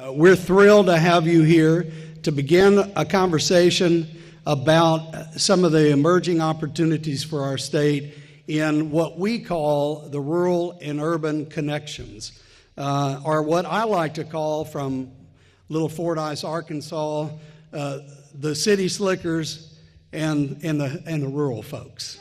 We're thrilled to have you here to begin a conversation about some of the emerging opportunities for our state in what we call the rural and urban connections, or what I like to call from Little Fordyce, Arkansas, the city slickers and the rural folks.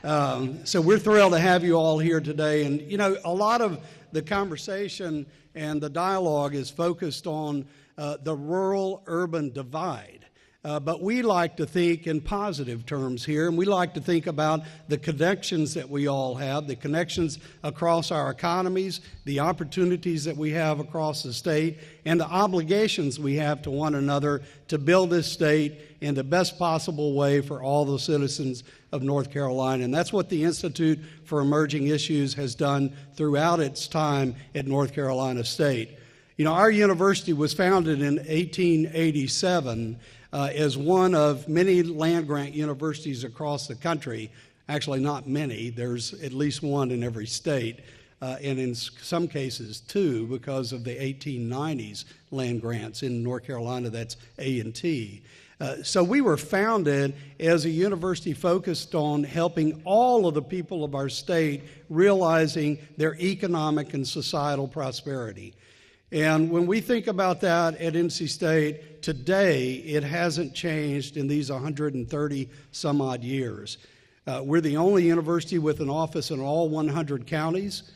So we're thrilled to have you all here today. And, you know, a lot of the conversation and the dialogue is focused on the rural-urban divide. But we like to think in positive terms here, and we like to think about the connections that we all have, the connections across our economies, the opportunities that we have across the state, and the obligations we have to one another to build this state in the best possible way for all the citizens of North Carolina. And that's what the Institute for Emerging Issues has done throughout its time at North Carolina State. You know, our university was founded in 1887 as one of many land-grant universities across the country. Actually, not many. There's at least one in every state, and in some cases two, because of the 1890s land grants in North Carolina. That's A&T. So we were founded as a university focused on helping all of the people of our state realizing their economic and societal prosperity. And when we think about that at NC State, today it hasn't changed in these 130 some odd years. We're the only university with an office in all 100 counties,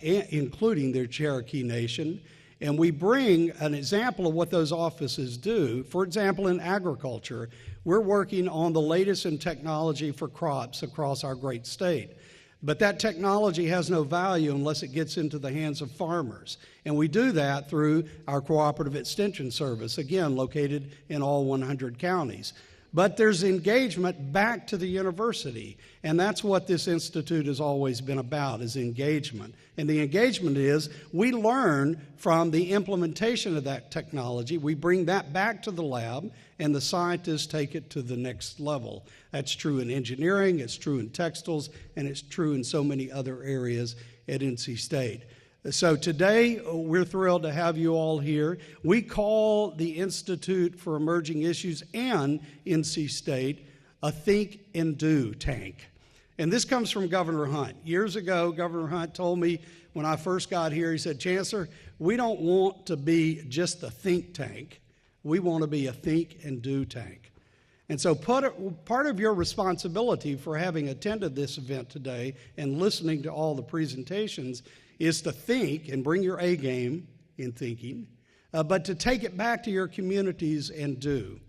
including their Cherokee Nation. And we bring an example of what those offices do. For example, in agriculture, we're working on the latest in technology for crops across our great state. But that technology has no value unless it gets into the hands of farmers. And we do that through our cooperative extension service, again, located in all 100 counties. But there's engagement back to the university, and that's what this institute has always been about, is engagement. And the engagement is we learn from the implementation of that technology. We bring that back to the lab, and the scientists take it to the next level. That's true in engineering, it's true in textiles, and it's true in so many other areas at NC State. So today, we're thrilled to have you all here. We call the Institute for Emerging Issues and NC State a think and do tank. And this comes from Governor Hunt. Years ago, Governor Hunt told me when I first got here, he said, "Chancellor, we don't want to be just a think tank. We want to be a think and do tank." And so part of your responsibility for having attended this event today and listening to all the presentations is to think and bring your A game in thinking, but to take it back to your communities and do.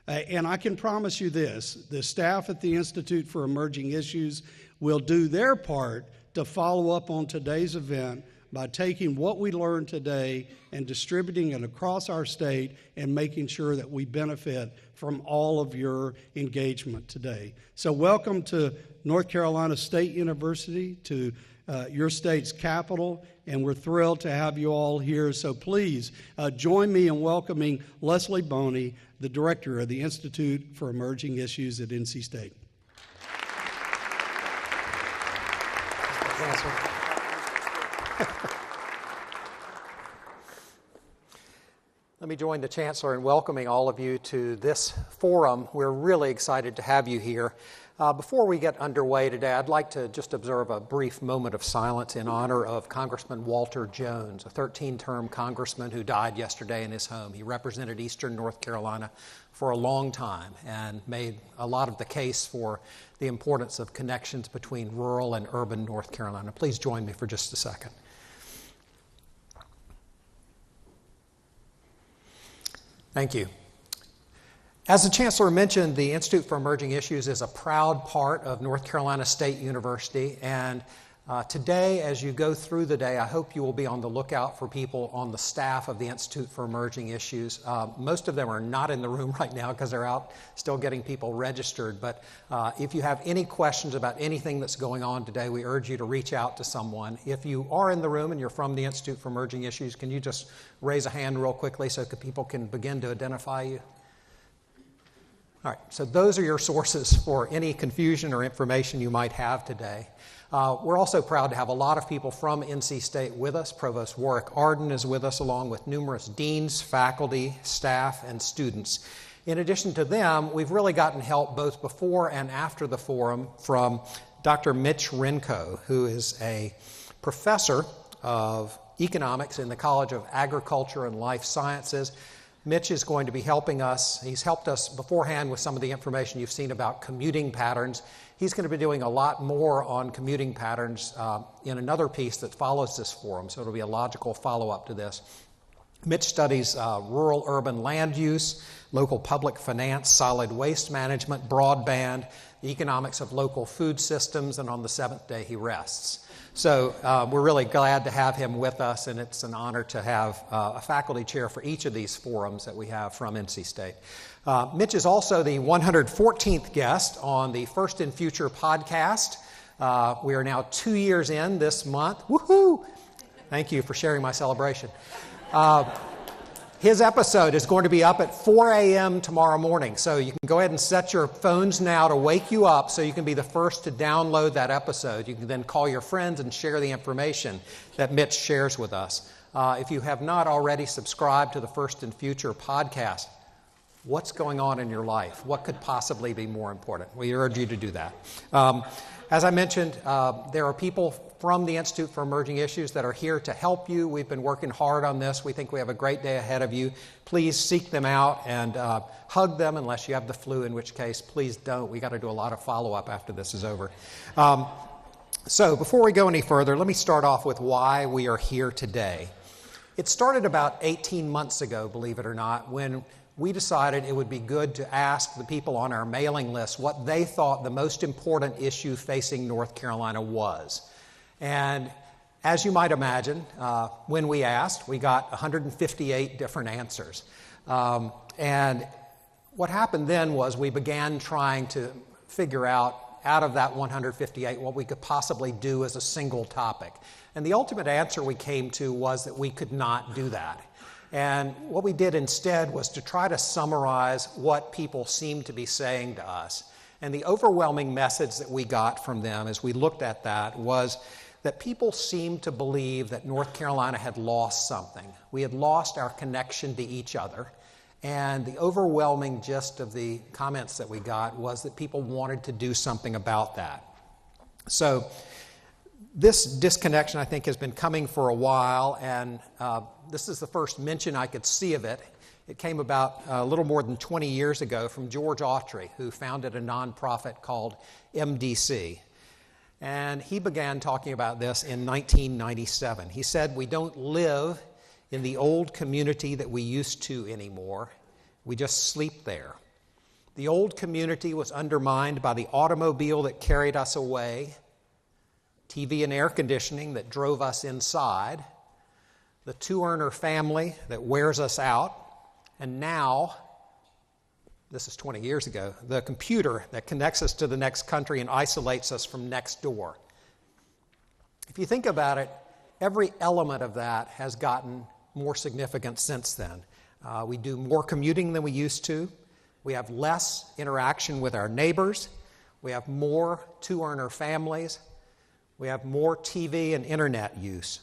And I can promise you this, the staff at the Institute for Emerging Issues will do their part to follow up on today's event by taking what we learned today and distributing it across our state and making sure that we benefit from all of your engagement today. So welcome to North Carolina State University, to your state's capital, and we're thrilled to have you all here. So please join me in welcoming Leslie Boney, the director of the Institute for Emerging Issues at NC State. Let me join the Chancellor in welcoming all of you to this forum. We're really excited to have you here. Before we get underway today, I'd like to just observe a brief moment of silence in honor of Congressman Walter Jones, a 13-term congressman who died yesterday in his home. He represented Eastern North Carolina for a long time and made a lot of the case for the importance of connections between rural and urban North Carolina. Please join me for just a second. Thank you. As the Chancellor mentioned, the Institute for Emerging Issues is a proud part of North Carolina State University, and today, as you go through the day, I hope you will be on the lookout for people on the staff of the Institute for Emerging Issues. Most of them are not in the room right now because they're out still getting people registered, but if you have any questions about anything that's going on today, we urge you to reach out to someone. If you are in the room and you're from the Institute for Emerging Issues, can you just raise a hand real quickly so people can begin to identify you? All right, so those are your sources for any confusion or information you might have today. We're also proud to have a lot of people from NC State with us. Provost Warwick Arden is with us, along with numerous deans, faculty, staff, and students. In addition to them, we've really gotten help both before and after the forum from Dr. Mitch Renko, who is a professor of economics in the College of Agriculture and Life Sciences. Mitch is going to be helping us. He's helped us beforehand with some of the information you've seen about commuting patterns. He's going to be doing a lot more on commuting patterns in another piece that follows this forum, so it'll be a logical follow-up to this. Mitch studies rural-urban land use, local public finance, solid waste management, broadband, the economics of local food systems, and on the seventh day he rests. So we're really glad to have him with us, and it's an honor to have a faculty chair for each of these forums that we have from NC State. Mitch is also the 114th guest on the First and Future podcast. We are now 2 years in this month. Woohoo! Thank you for sharing my celebration. His episode is going to be up at 4 a.m. tomorrow morning, so you can go ahead and set your phones now to wake you up so you can be the first to download that episode. You can then call your friends and share the information that Mitch shares with us. If you have not already subscribed to the First and Future podcast, what's going on in your life? What could possibly be more important? We urge you to do that. As I mentioned, there are people from the Institute for Emerging Issues that are here to help you. We've been working hard on this. We think we have a great day ahead of you. Please seek them out and hug them unless you have the flu, in which case, please don't. We got to do a lot of follow-up after this is over. So before we go any further, let me start off with why we are here today. It started about 18 months ago, believe it or not, when we decided it would be good to ask the people on our mailing list what they thought the most important issue facing North Carolina was. And as you might imagine, when we asked, we got 158 different answers. And what happened then was we began trying to figure out of that 158 what we could possibly do as a single topic. And the ultimate answer we came to was that we could not do that. And what we did instead was to try to summarize what people seemed to be saying to us. And the overwhelming message that we got from them as we looked at that was that people seemed to believe that North Carolina had lost something. We had lost our connection to each other. And the overwhelming gist of the comments that we got was that people wanted to do something about that. So this disconnection, I think, has been coming for a while, and this is the first mention I could see of it. It came about a little more than 20 years ago from George Autry, who founded a nonprofit called MDC. And he began talking about this in 1997. He said, "We don't live in the old community that we used to anymore. We just sleep there. The old community was undermined by the automobile that carried us away, TV and air conditioning that drove us inside, the two-earner family that wears us out, and now," this is 20 years ago, "the computer that connects us to the next country and isolates us from next door." If you think about it, every element of that has gotten more significant since then. We do more commuting than we used to. We have less interaction with our neighbors. We have more two-earner families. We have more TV and internet use.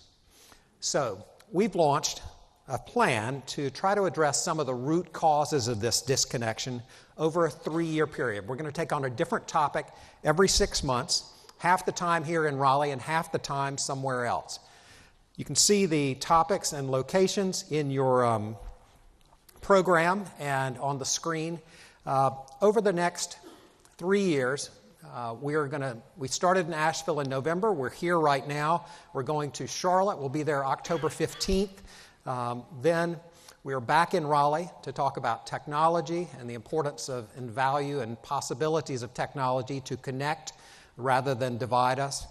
So we've launched a plan to try to address some of the root causes of this disconnection over a 3-year period. We're going to take on a different topic every 6 months, half the time here in Raleigh and half the time somewhere else. You can see the topics and locations in your program and on the screen. Over the next 3 years, we started in Asheville in November. We're here right now. We're going to Charlotte. We'll be there October 15th. Then we are back in Raleigh to talk about technology and the importance of and value and possibilities of technology to connect rather than divide us.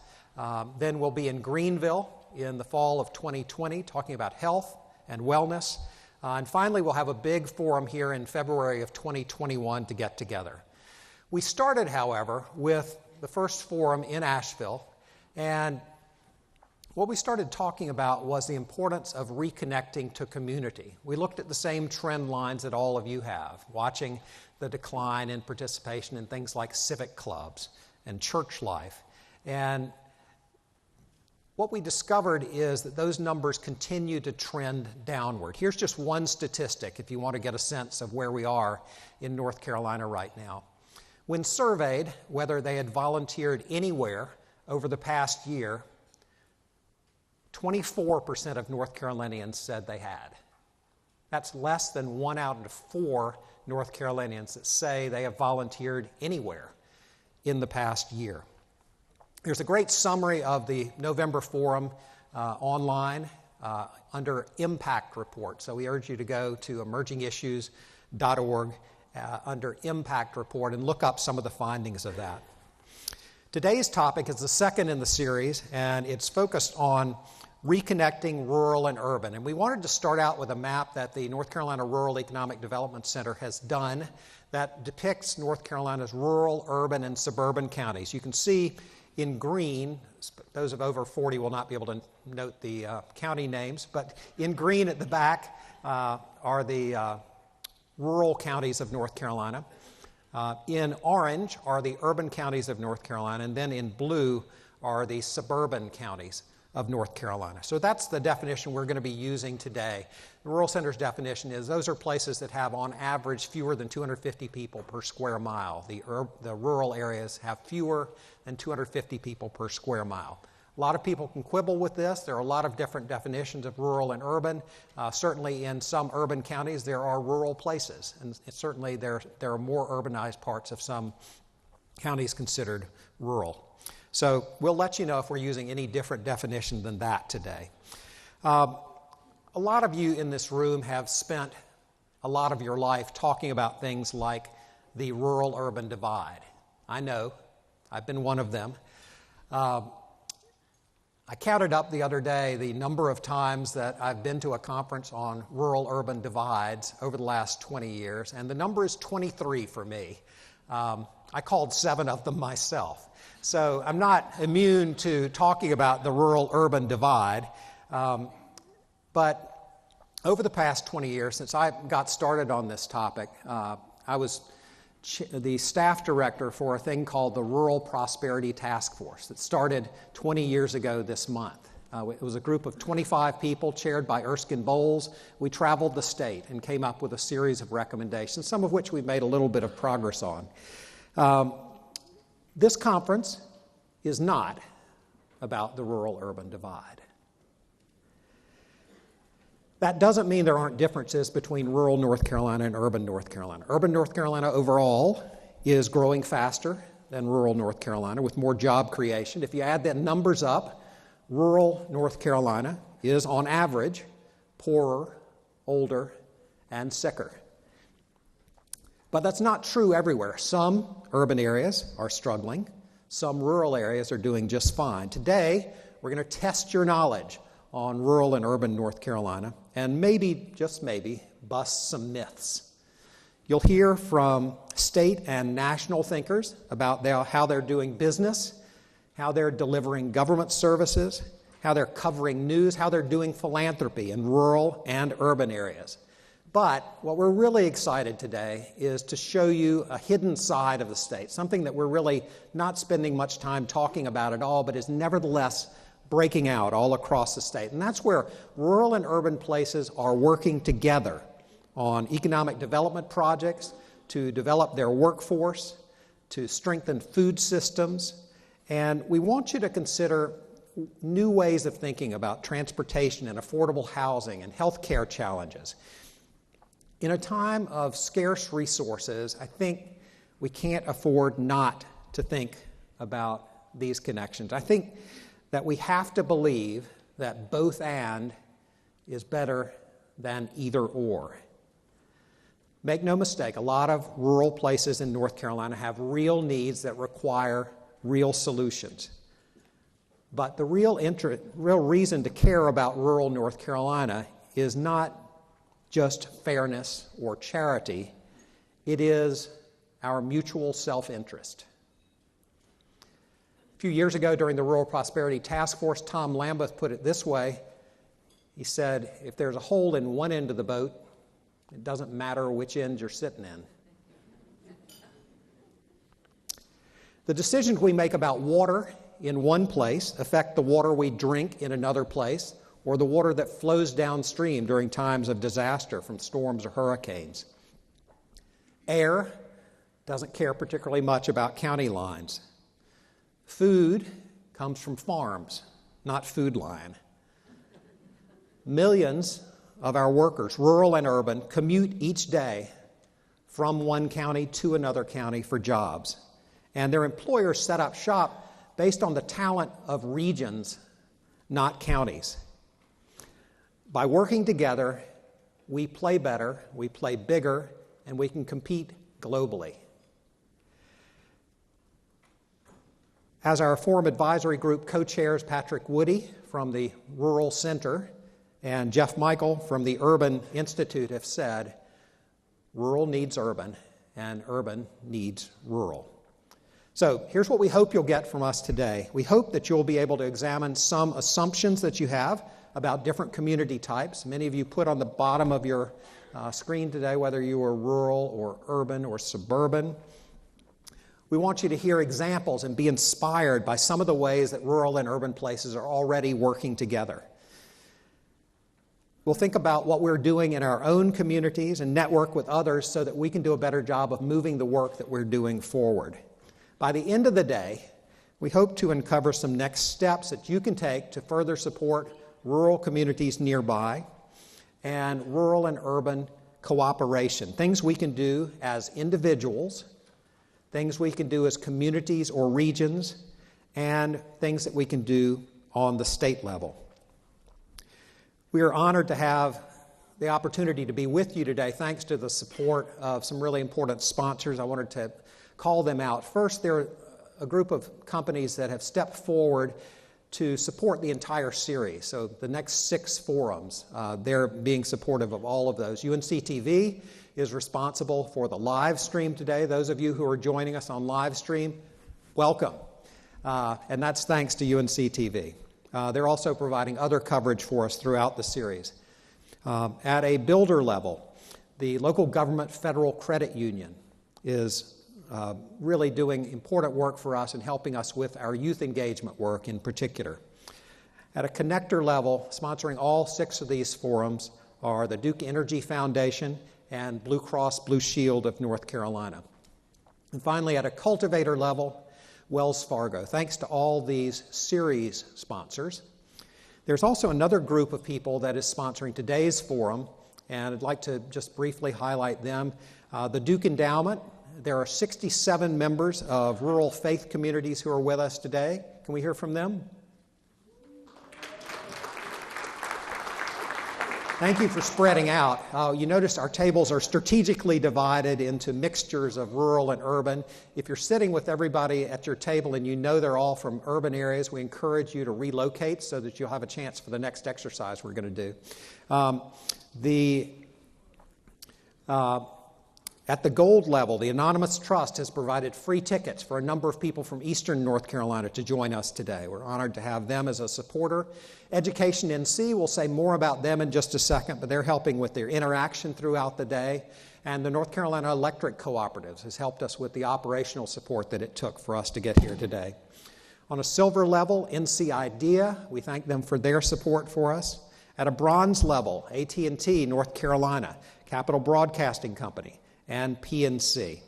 Then we'll be in Greenville in the fall of 2020 talking about health and wellness. And finally, we'll have a big forum here in February of 2021 to get together. We started, however, with the first forum in Asheville, and what we started talking about was the importance of reconnecting to community. We looked at the same trend lines that all of you have, watching the decline in participation in things like civic clubs and church life. And what we discovered is that those numbers continue to trend downward. Here's just one statistic if you want to get a sense of where we are in North Carolina right now. When surveyed whether they had volunteered anywhere over the past year, 24% of North Carolinians said they had. That's less than 1 out of 4 North Carolinians that say they have volunteered anywhere in the past year. There's a great summary of the November Forum online under Impact Report. So we urge you to go to emergingissues.org under Impact Report and look up some of the findings of that. Today's topic is the second in the series, and it's focused on reconnecting rural and urban. And we wanted to start out with a map that the North Carolina Rural Economic Development Center has done that depicts North Carolina's rural, urban, and suburban counties. You can see in green, those of over 40 will not be able to note the county names, but in green at the back are the rural counties of North Carolina. In orange are the urban counties of North Carolina, and then in blue are the suburban counties of North Carolina. So that's the definition we're going to be using today. The Rural Center's definition is those are places that have on average fewer than 250 people per square mile. The rural areas have fewer than 250 people per square mile. A lot of people can quibble with this. There are a lot of different definitions of rural and urban. Certainly in some urban counties there are rural places, and certainly there are more urbanized parts of some counties considered rural. So we'll let you know if we're using any different definition than that today. A lot of you in this room have spent a lot of your life talking about things like the rural-urban divide. I know. I've been one of them. I counted up the other day the number of times that I've been to a conference on rural-urban divides over the last 20 years, and the number is 23 for me. I called 7 of them myself. So I'm not immune to talking about the rural-urban divide, but over the past 20 years, since I got started on this topic, I was the staff director for a thing called the Rural Prosperity Task Force that started 20 years ago this month. It was a group of 25 people chaired by Erskine Bowles. We traveled the state and came up with a series of recommendations, some of which we've made a little bit of progress on. This conference is not about the rural-urban divide. That doesn't mean there aren't differences between rural North Carolina and urban North Carolina. Urban North Carolina overall is growing faster than rural North Carolina with more job creation. If you add the numbers up, rural North Carolina is on average poorer, older, and sicker. But that's not true everywhere. Some urban areas are struggling. Some rural areas are doing just fine. Today, we're going to test your knowledge on rural and urban North Carolina and maybe, just maybe, bust some myths. You'll hear from state and national thinkers about how they're doing business, how they're delivering government services, how they're covering news, how they're doing philanthropy in rural and urban areas. But what we're really excited today is to show you a hidden side of the state, something that we're really not spending much time talking about at all, but is nevertheless breaking out all across the state. And that's where rural and urban places are working together on economic development projects to develop their workforce, to strengthen food systems. And we want you to consider new ways of thinking about transportation and affordable housing and healthcare challenges. In a time of scarce resources, I think we can't afford not to think about these connections. I think that we have to believe that both and is better than either or. Make no mistake, a lot of rural places in North Carolina have real needs that require real solutions. But the real reason to care about rural North Carolina is not just fairness or charity, it is our mutual self-interest. A few years ago during the Rural Prosperity Task Force, Tom Lambeth put it this way. He said, if there's a hole in one end of the boat, it doesn't matter which end you're sitting in. The decisions we make about water in one place affect the water we drink in another place, or the water that flows downstream during times of disaster from storms or hurricanes. Air doesn't care particularly much about county lines. Food comes from farms, not food line. Millions of our workers, rural and urban, commute each day from one county to another county for jobs. And their employers set up shop based on the talent of regions, not counties. By working together, we play better, we play bigger, and we can compete globally. As our Forum Advisory Group co-chairs Patrick Woody from the Rural Center and Jeff Michael from the Urban Institute have said, rural needs urban, and urban needs rural. So here's what we hope you'll get from us today. We hope that you'll be able to examine some assumptions that you have about different community types. Many of you put on the bottom of your screen today whether you are rural or urban or suburban. We want you to hear examples and be inspired by some of the ways that rural and urban places are already working together. We'll think about what we're doing in our own communities and network with others so that we can do a better job of moving the work that we're doing forward. By the end of the day, we hope to uncover some next steps that you can take to further support rural communities nearby and rural and urban cooperation. Things we can do as individuals, things we can do as communities or regions, and things that we can do on the state level. We are honored to have the opportunity to be with you today thanks to the support of some really important sponsors. I wanted to call them out. First, there are a group of companies that have stepped forward to support the entire series. So the next 6 forums, they're being supportive of all of those. UNC-TV is responsible for the live stream today. Those of you who are joining us on live stream, welcome. And that's thanks to UNC-TV. They're also providing other coverage for us throughout the series. At a builder level, the local government federal credit union is really doing important work for us and helping us with our youth engagement work in particular. At a connector level, sponsoring all 6 of these forums are the Duke Energy Foundation and Blue Cross Blue Shield of North Carolina. And finally, at a cultivator level, Wells Fargo. Thanks to all these series sponsors. There's also another group of people that is sponsoring today's forum, and I'd like to just briefly highlight them. The Duke Endowment. There are 67 members of rural faith communities who are with us today. Can we hear from them? Thank you for spreading out. You notice our tables are strategically divided into mixtures of rural and urban. If you're sitting with everybody at your table and you know they're all from urban areas, we encourage you to relocate so that you'll have a chance for the next exercise we're going to do. At the gold level, the Anonymous Trust has provided free tickets for a number of people from eastern North Carolina to join us today. We're honored to have them as a supporter. Education NC, we'll say more about them in just a second, but they're helping with their interaction throughout the day. And the North Carolina Electric Cooperatives has helped us with the operational support that it took for us to get here today. On a silver level, NC IDEA, we thank them for their support for us. At a bronze level, AT&T North Carolina, Capital Broadcasting Company, and PNC.